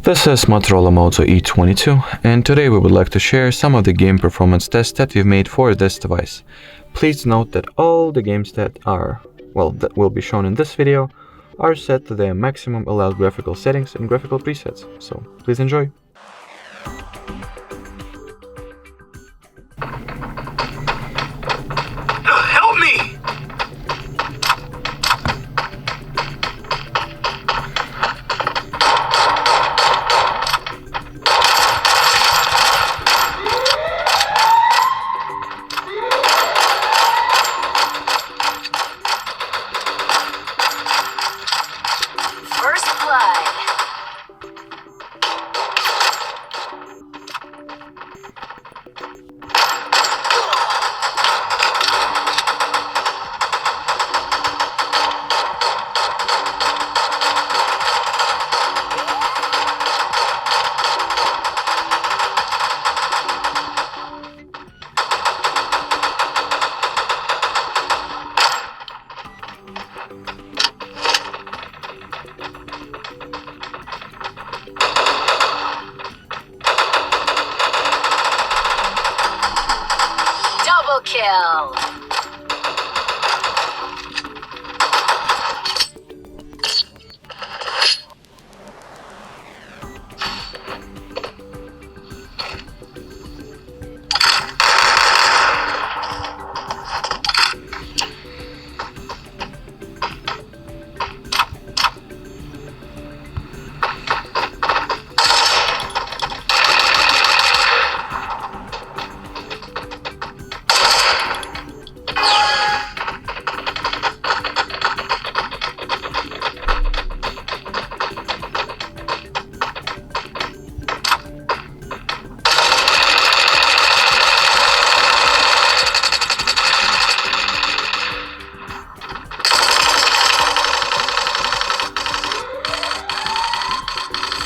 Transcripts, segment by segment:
This is Motorola Moto E22, and today we would like to share some of the game performance tests that we've made for this device. Please note that all the games that will be shown in this video are set to their maximum allowed graphical settings and graphical presets, so please enjoy. Help me! First blood. Double kill.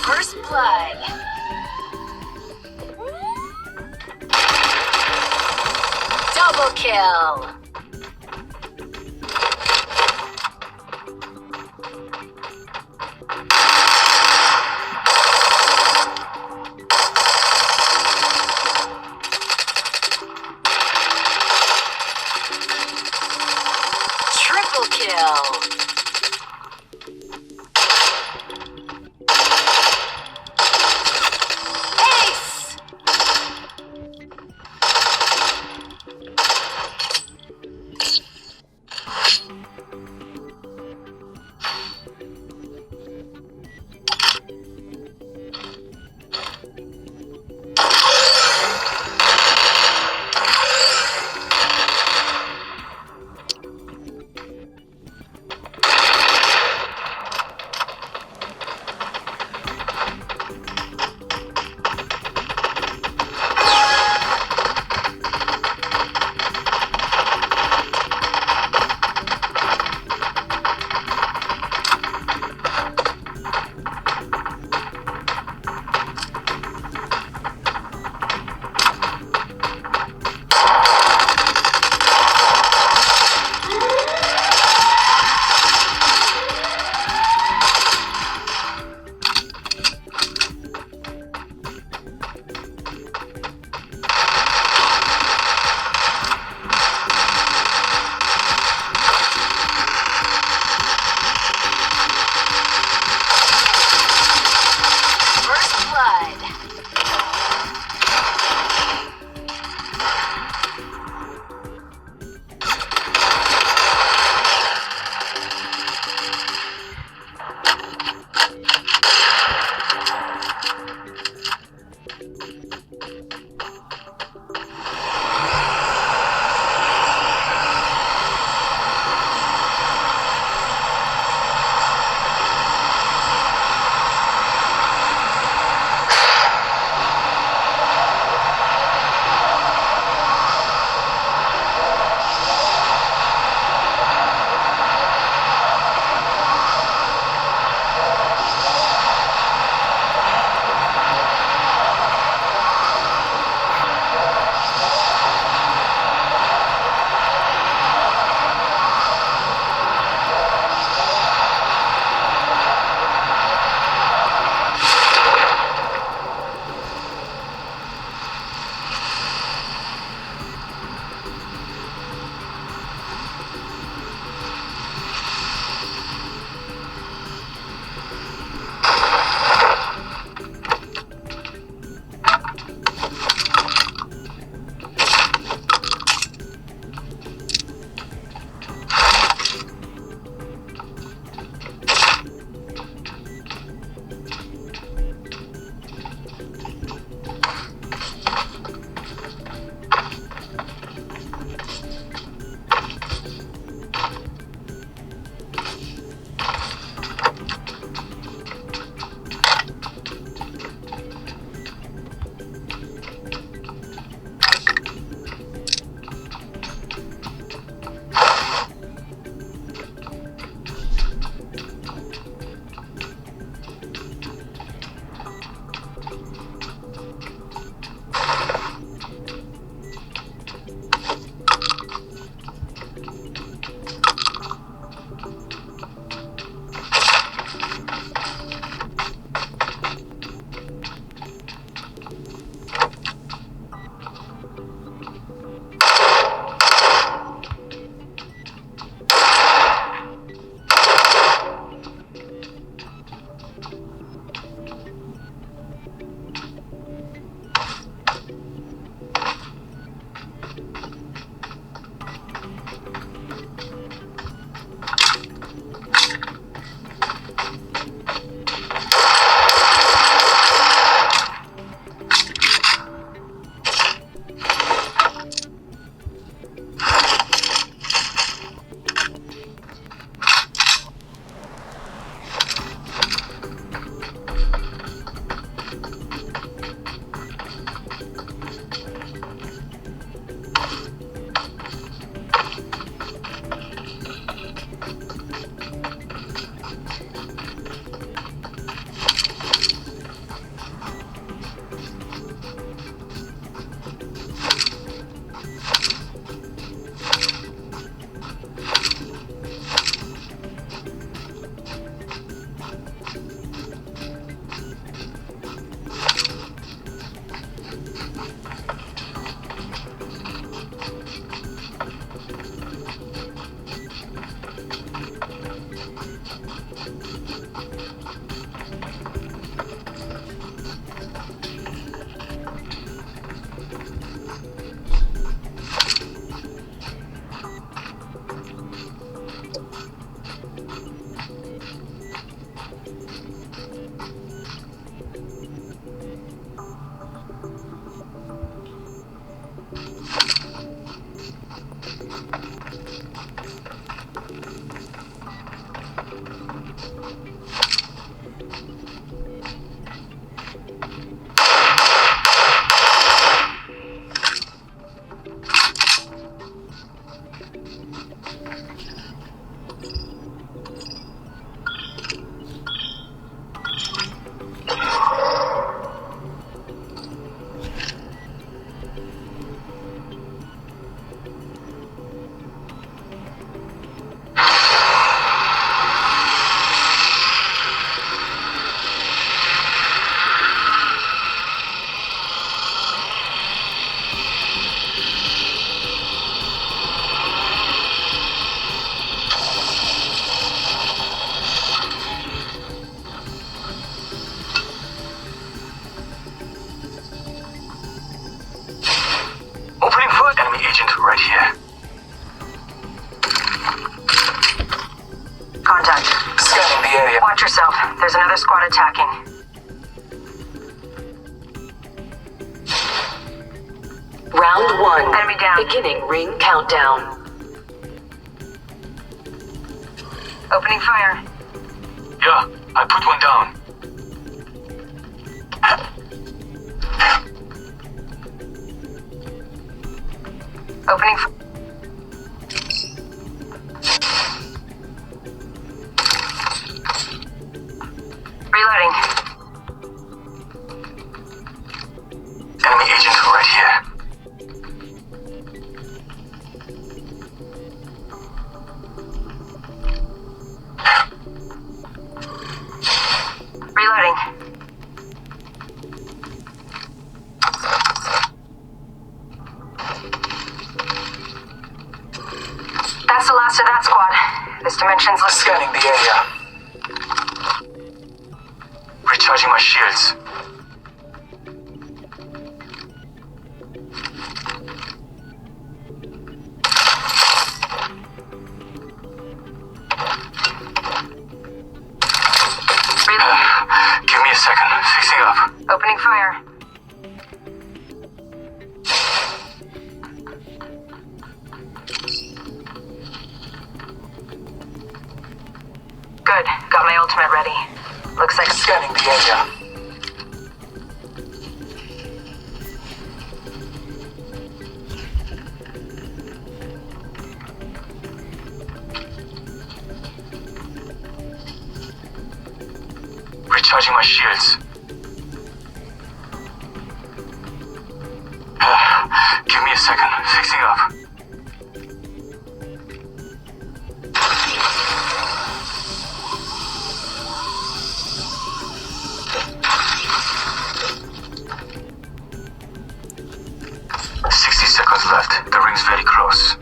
First blood. Double kill. Triple kill. Round 1. Enemy down. Beginning ring countdown. Opening fire. Yeah, I put one down. Opening Reloading. Enemy agent right here. Reloading. That's the last of that squad. This dimension's Scanning the area. Recharging my shields. Give me a second. Fixing up. Opening fire. Good. Got my ultimate ready. Looks like Scanning the area. Recharging my shields. Give me a second. Fixing up. Seconds left. The ring's very close.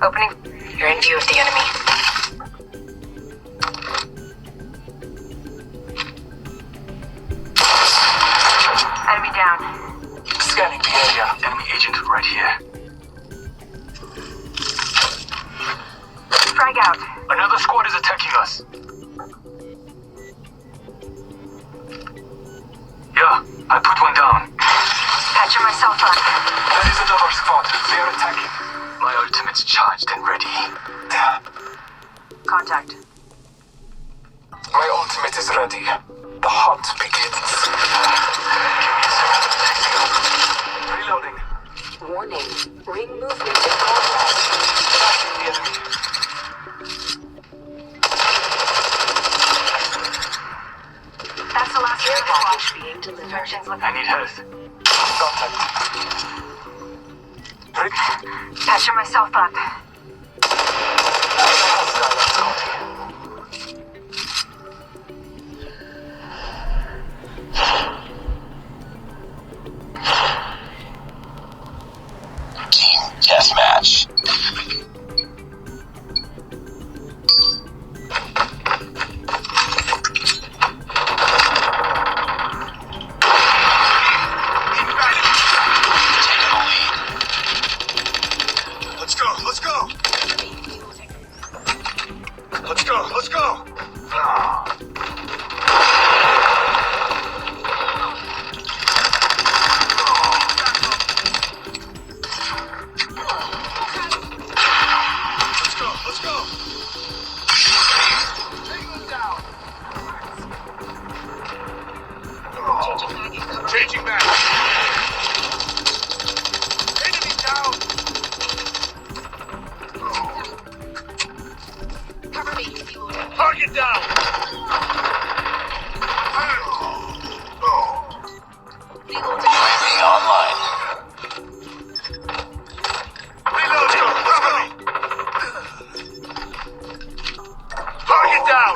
opening. You're in view of the enemy. Enemy down. Scanning the area. Enemy agent right here. Frag out. Another squad is attacking us. Yeah, I put one down. Patching myself up. That is another squad. They are attacking. My ultimate's charged and ready. Contact. My ultimate is ready. The hunt begins. Reloading. Warning. Ring movement in progress. Attacking the enemy. That's the last Care squad. package being delivered. Dimensions look I need health. Contact. patching myself up. Team deathmatch. Taking the lead. Let's go. Let's go. Let's go. Let's go. Let's go. Let's go. Take them down. Changing back. Enemy down. Cover me. Target down. UAV online. Reload. Cover me. Target down.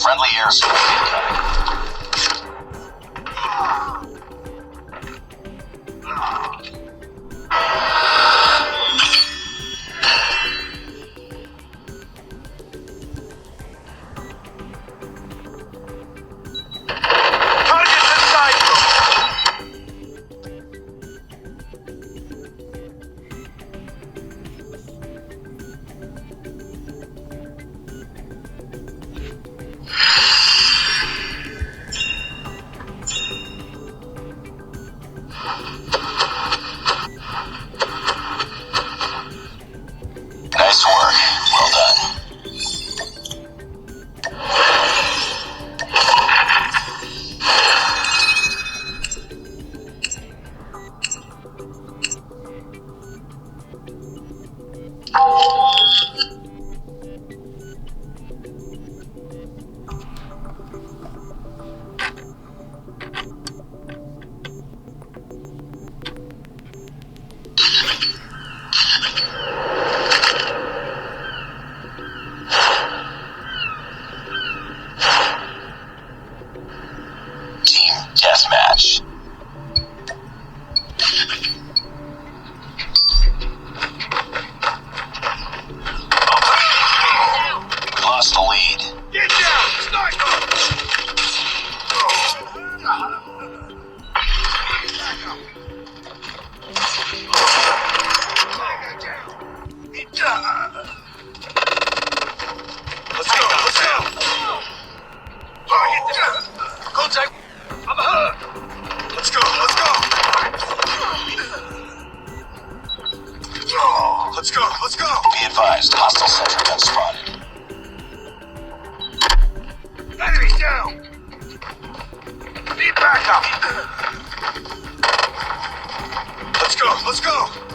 Friendly air support incoming. Target's inside. Nice work. Well done. Team deathmatch. We lost the lead. Get down. Sniper. Let's go. Let's go. Target down. Contact. I'm hurt. Let's go. Let's go. Let's go. Let's go. Be advised, hostile sentry gun spotted. Enemies down. Need backup. Let's go. Let's go.